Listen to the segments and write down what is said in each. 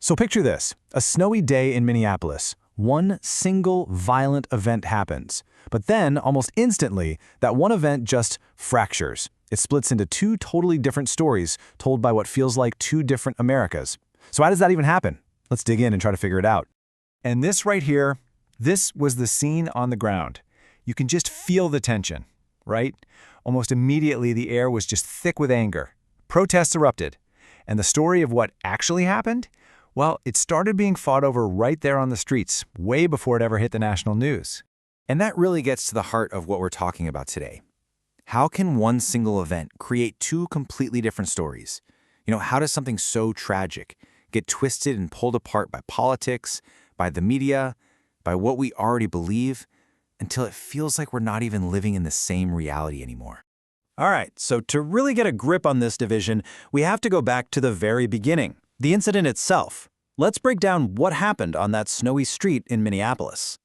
So picture this, a snowy day in Minneapolis. One single violent event happens. But then, almost instantly, that one event just fractures. It splits into two totally different stories told by what feels like two different Americas. So how does that even happen? Let's dig in and try to figure it out. And this right here, this was the scene on the ground. You can just feel the tension, right? Almost immediately, the air was just thick with anger. Protests erupted. And the story of what actually happened? Well, it started being fought over right there on the streets, way before it ever hit the national news. And that really gets to the heart of what we're talking about today. How can one single event create two completely different stories? How does something so tragic get twisted and pulled apart by politics, by the media, by what we already believe, until it feels like we're not even living in the same reality anymore? All right, so to really get a grip on this division, we have to go back to the very beginning, the incident itself. Let's break down what happened on that snowy street in Minneapolis.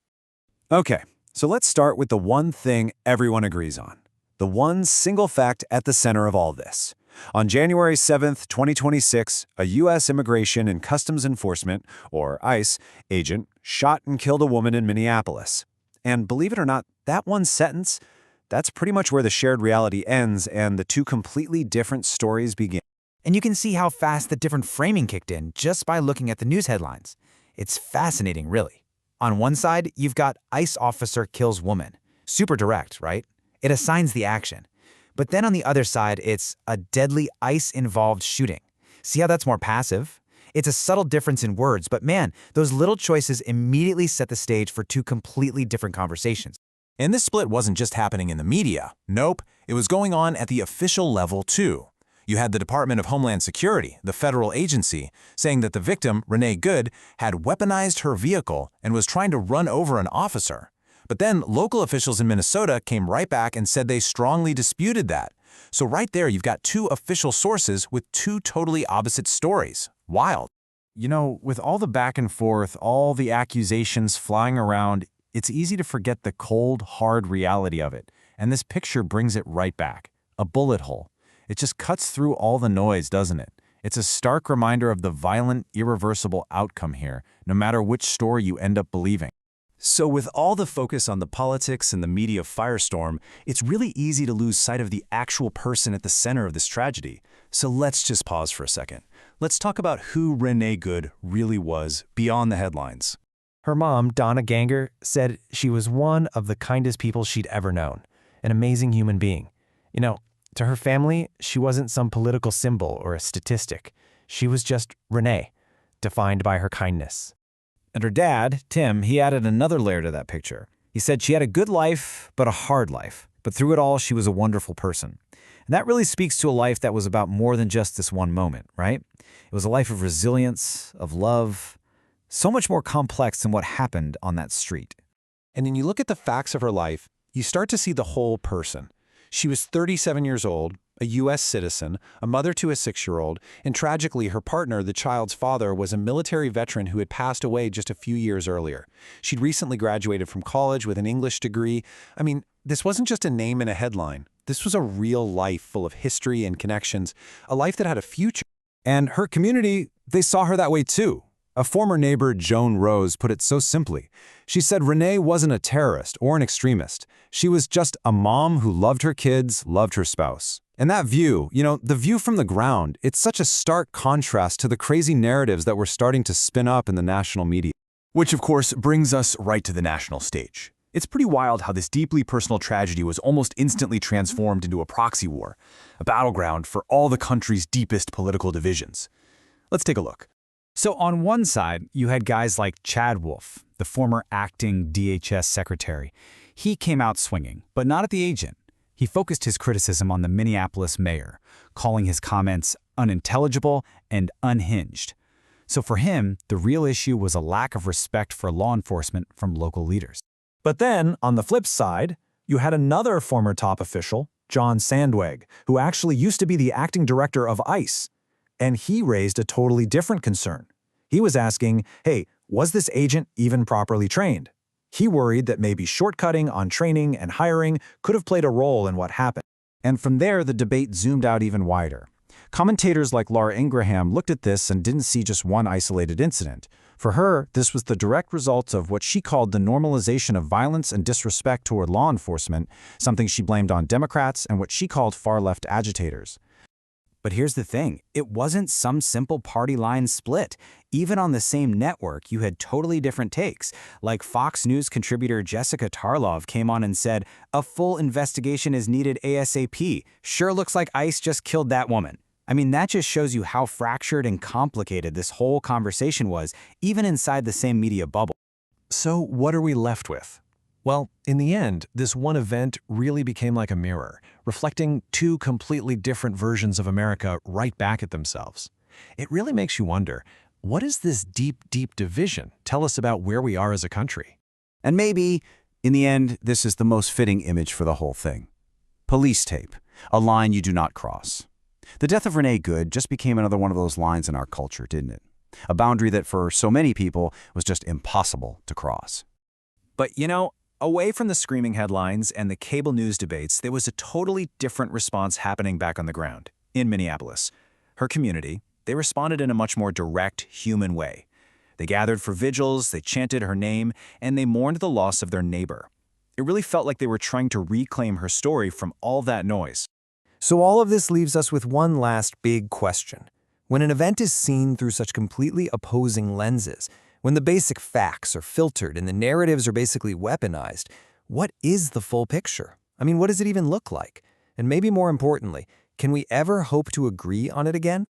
Okay, so let's start with the one thing everyone agrees on. The one single fact at the center of all this. On January 7th, 2026, a U.S. Immigration and Customs Enforcement, or ICE, agent shot and killed a woman in Minneapolis. And believe it or not, that one sentence, that's pretty much where the shared reality ends and the two completely different stories begin. And you can see how fast the different framing kicked in just by looking at the news headlines. It's fascinating, really. On one side, you've got ICE officer kills woman. Super direct, right? It assigns the action. But then on the other side, it's a deadly ICE-involved shooting. See how that's more passive? It's a subtle difference in words, but man, those little choices immediately set the stage for two completely different conversations. And this split wasn't just happening in the media. Nope, it was going on at the official level too. You had the Department of Homeland Security, the federal agency, saying that the victim, Renee Good, had weaponized her vehicle and was trying to run over an officer. But then local officials in Minnesota came right back and said they strongly disputed that. So right there, you've got two official sources with two totally opposite stories. Wild. With all the back and forth, all the accusations flying around, it's easy to forget the cold, hard reality of it. And this picture brings it right back. A bullet hole. It just cuts through all the noise, doesn't it? It's a stark reminder of the violent, irreversible outcome here, no matter which story you end up believing. So with all the focus on the politics and the media firestorm, it's really easy to lose sight of the actual person at the center of this tragedy. So let's just pause for a second. Let's talk about who Renee Good really was beyond the headlines. Her mom, Donna Ganger, said she was one of the kindest people she'd ever known, an amazing human being. To her family, she wasn't some political symbol or a statistic. She was just Renee, defined by her kindness. And her dad, Tim, he added another layer to that picture. He said she had a good life, but a hard life. But through it all, she was a wonderful person. And that really speaks to a life that was about more than just this one moment, right? It was a life of resilience, of love, so much more complex than what happened on that street. And then you look at the facts of her life, you start to see the whole person. She was 37 years old, a U.S. citizen, a mother to a 6-year-old, and tragically, her partner, the child's father, was a military veteran who had passed away just a few years earlier. She'd recently graduated from college with an English degree. I mean, this wasn't just a name in a headline. This was a real life full of history and connections, a life that had a future. And her community, they saw her that way too. A former neighbor, Joan Rose, put it so simply. She said Renee wasn't a terrorist or an extremist. She was just a mom who loved her kids, loved her spouse. And that view, the view from the ground, it's such a stark contrast to the crazy narratives that were starting to spin up in the national media. Which, of course, brings us right to the national stage. It's pretty wild how this deeply personal tragedy was almost instantly transformed into a proxy war, a battleground for all the country's deepest political divisions. Let's take a look. So on one side, you had guys like Chad Wolf, the former acting DHS secretary. He came out swinging, but not at the agent. He focused his criticism on the Minneapolis mayor, calling his comments unintelligible and unhinged. So for him, the real issue was a lack of respect for law enforcement from local leaders. But then, on the flip side, you had another former top official, John Sandweg, who actually used to be the acting director of ICE. And he raised a totally different concern. He was asking, hey, was this agent even properly trained? He worried that maybe shortcutting on training and hiring could have played a role in what happened. And from there, the debate zoomed out even wider. Commentators like Laura Ingraham looked at this and didn't see just one isolated incident. For her, this was the direct result of what she called the normalization of violence and disrespect toward law enforcement, something she blamed on Democrats and what she called far-left agitators. But here's the thing, it wasn't some simple party line split. Even on the same network, you had totally different takes. Like Fox News contributor Jessica Tarlov came on and said, "A full investigation is needed ASAP. Sure looks like ICE just killed that woman." I mean, that just shows you how fractured and complicated this whole conversation was, even inside the same media bubble. So what are we left with? Well, in the end, this one event really became like a mirror, reflecting two completely different versions of America right back at themselves. It really makes you wonder, what does this deep, deep division tell us about where we are as a country? And maybe, in the end, this is the most fitting image for the whole thing. Police tape, a line you do not cross. The death of Renee Good just became another one of those lines in our culture, didn't it? A boundary that for so many people was just impossible to cross. But you know, away from the screaming headlines and the cable news debates, there was a totally different response happening back on the ground, in Minneapolis. Her community, they responded in a much more direct, human way. They gathered for vigils, they chanted her name, and they mourned the loss of their neighbor. It really felt like they were trying to reclaim her story from all that noise. So all of this leaves us with one last big question. When an event is seen through such completely opposing lenses, when the basic facts are filtered and the narratives are basically weaponized, what is the full picture? I mean, what does it even look like? And maybe more importantly, can we ever hope to agree on it again?